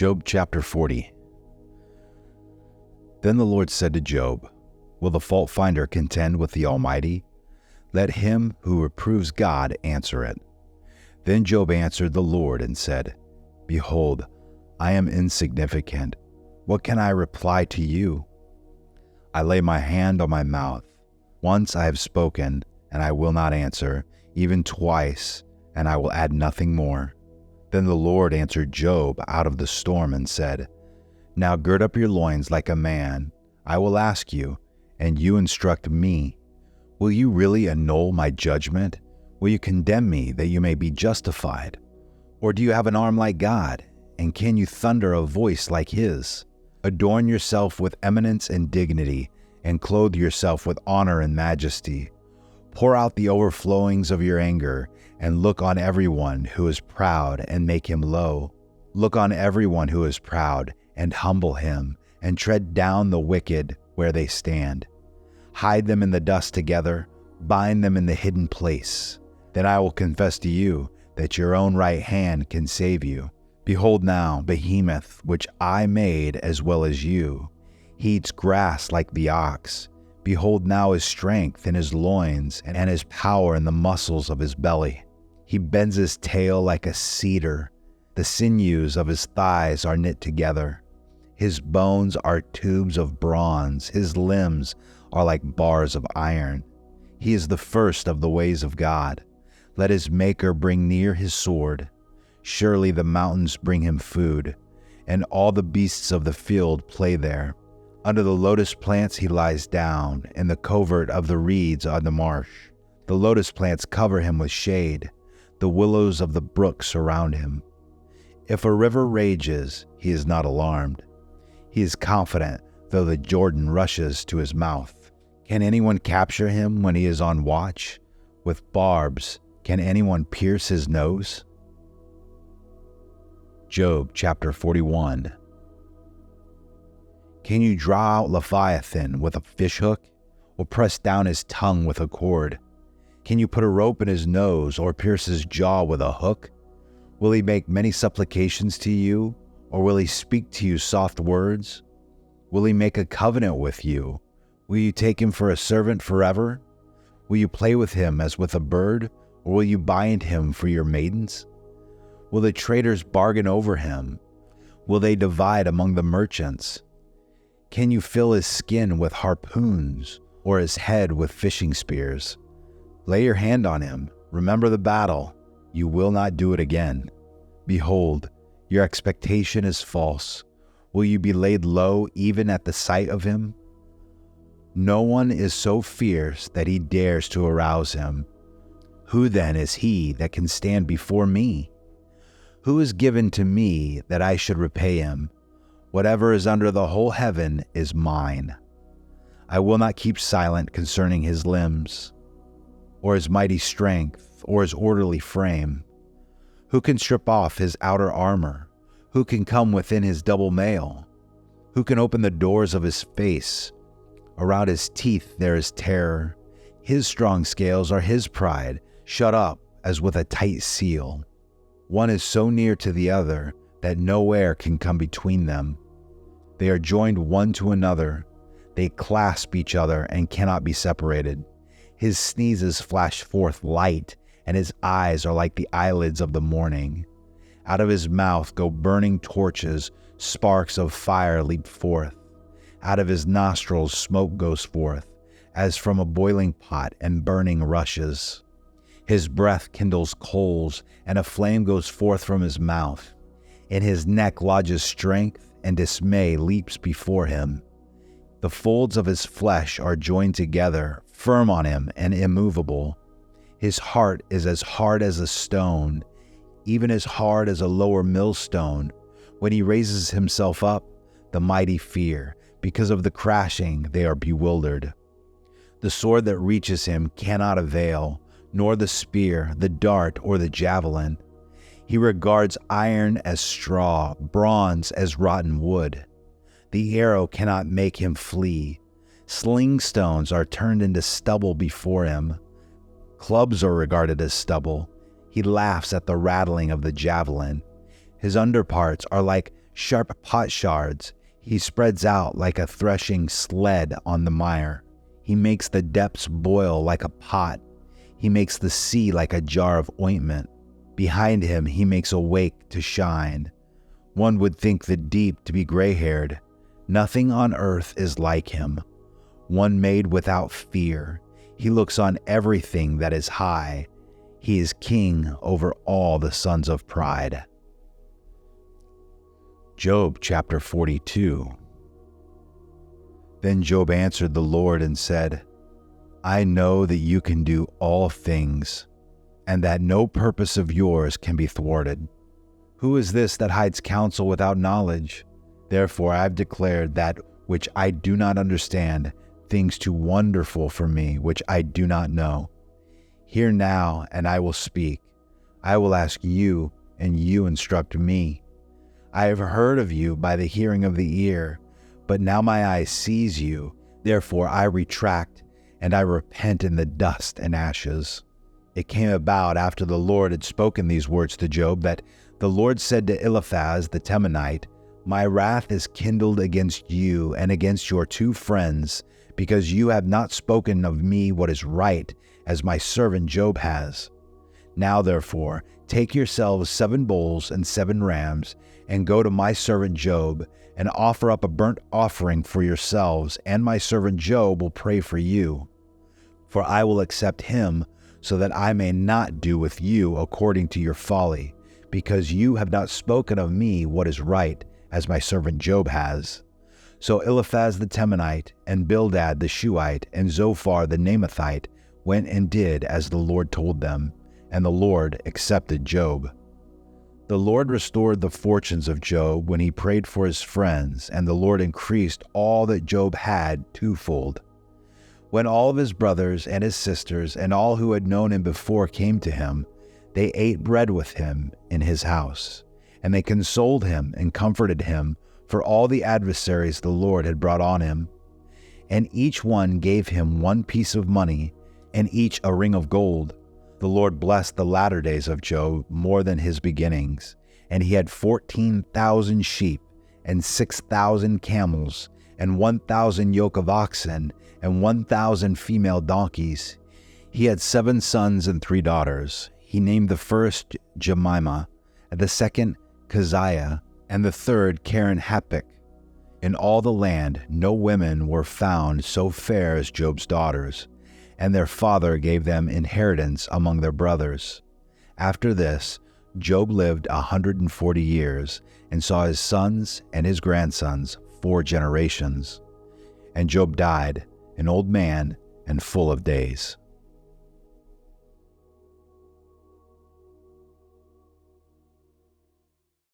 Job chapter 40. Then the Lord said to Job, "Will the fault finder contend with the Almighty? Let him who reproves God answer it." Then Job answered the Lord and said, "Behold, I am insignificant. What can I reply to you? I lay my hand on my mouth. Once I have spoken, and I will not answer, even twice, and I will add nothing more." Then the Lord answered Job out of the storm and said, "Now gird up your loins like a man. I will ask you, and you instruct me. Will you really annul my judgment? Will you condemn me that you may be justified? Or do you have an arm like God, and can you thunder a voice like his? Adorn yourself with eminence and dignity, and clothe yourself with honor and majesty. Pour out the overflowings of your anger, and look on everyone who is proud and make him low. Look on everyone who is proud and humble him, and tread down the wicked where they stand. Hide them in the dust together, bind them in the hidden place. Then I will confess to you that your own right hand can save you. Behold now, Behemoth, which I made as well as you. He eats grass like the ox. Behold now his strength in his loins, and his power in the muscles of his belly. He bends his tail like a cedar. The sinews of his thighs are knit together. His bones are tubes of bronze. His limbs are like bars of iron. He is the first of the ways of God. Let his maker bring near his sword. Surely the mountains bring him food, and all the beasts of the field play there. Under the lotus plants he lies down, in the covert of the reeds on the marsh. The lotus plants cover him with shade. The willows of the brook surround him. If a river rages, he is not alarmed. He is confident, though the Jordan rushes to his mouth. Can anyone capture him when he is on watch? With barbs, can anyone pierce his nose? Job chapter 41. Can you draw out Leviathan with a fishhook, or press down his tongue with a cord? Can you put a rope in his nose, or pierce his jaw with a hook? Will he make many supplications to you, or will he speak to you soft words? Will he make a covenant with you? Will you take him for a servant forever? Will you play with him as with a bird, or will you bind him for your maidens? Will the traders bargain over him? Will they divide among the merchants? Can you fill his skin with harpoons, or his head with fishing spears? Lay your hand on him. Remember the battle. You will not do it again. Behold, your expectation is false. Will you be laid low even at the sight of him? No one is so fierce that he dares to arouse him. Who then is he that can stand before me? Who is given to me that I should repay him? Whatever is under the whole heaven is mine. I will not keep silent concerning his limbs, or his mighty strength, or his orderly frame. Who can strip off his outer armor? Who can come within his double mail? Who can open the doors of his face? Around his teeth there is terror. His strong scales are his pride, shut up as with a tight seal. One is so near to the other that no air can come between them. They are joined one to another. They clasp each other and cannot be separated. His sneezes flash forth light, and his eyes are like the eyelids of the morning. Out of his mouth go burning torches, sparks of fire leap forth. Out of his nostrils smoke goes forth, as from a boiling pot, and burning rushes. His breath kindles coals, and a flame goes forth from his mouth. In his neck lodges strength, and dismay leaps before him. The folds of his flesh are joined together, firm on him and immovable. His heart is as hard as a stone, even as hard as a lower millstone. When he raises himself up, the mighty fear. Because of the crashing, they are bewildered. The sword that reaches him cannot avail, nor the spear, the dart, or the javelin. He regards iron as straw, bronze as rotten wood. The arrow cannot make him flee. Sling stones are turned into stubble before him. Clubs are regarded as stubble. He laughs at the rattling of the javelin. His underparts are like Sharp potsherds he spreads out like a threshing sled on the mire. He makes the depths boil like a pot. He makes the sea like a jar of ointment. Behind him he makes a wake to shine. One would think the deep to be gray-haired. Nothing on earth is like him. One made without fear. He looks on everything that is high. He is king over all the sons of pride. Job chapter 42. Then Job answered the Lord and said, I know that you can do all things, and that no purpose of yours can be thwarted. Who is this that hides counsel without knowledge? Therefore I have declared that which I do not understand, things too wonderful for me, which I do not know. Hear now, and I will speak. I will ask you, and you instruct me. I have heard of you by the hearing of the ear, but now my eye sees you. Therefore I retract, and I repent in the dust and ashes. It came about after the Lord had spoken these words to Job that the Lord said to Eliphaz the Temanite, My wrath is kindled against you and against your two friends, because you have not spoken of me what is right, as my servant Job has. Now therefore, take yourselves 7 bulls and 7 rams, and go to my servant Job, and offer up a burnt offering for yourselves, and my servant Job will pray for you. For I will accept him, so that I may not do with you according to your folly, because you have not spoken of me what is right, as my servant Job has. So Eliphaz the Temanite, and Bildad the Shuhite, and Zophar the Naamathite went and did as the Lord told them, and the Lord accepted Job. The Lord restored the fortunes of Job when he prayed for his friends, and the Lord increased all that Job had twofold. When all of his brothers and his sisters and all who had known him before came to him, they ate bread with him in his house, and they consoled him and comforted him for all the adversaries the Lord had brought on him. And each one gave him 1 piece of money, and each a ring of gold. The Lord blessed the latter days of Job more than his beginnings, and he had 14,000 sheep, and 6,000 camels, and 1,000 yoke of oxen, and 1,000 female donkeys. He had 7 sons and 3 daughters. He named the first Jemimah, and the second Keziah, and the third Karen-Happuch. In all the land no women were found so fair as Job's daughters, and their father gave them inheritance among their brothers. After this, Job lived 140 years, and saw his sons and his grandsons 4 generations. And Job died, an old man and full of days.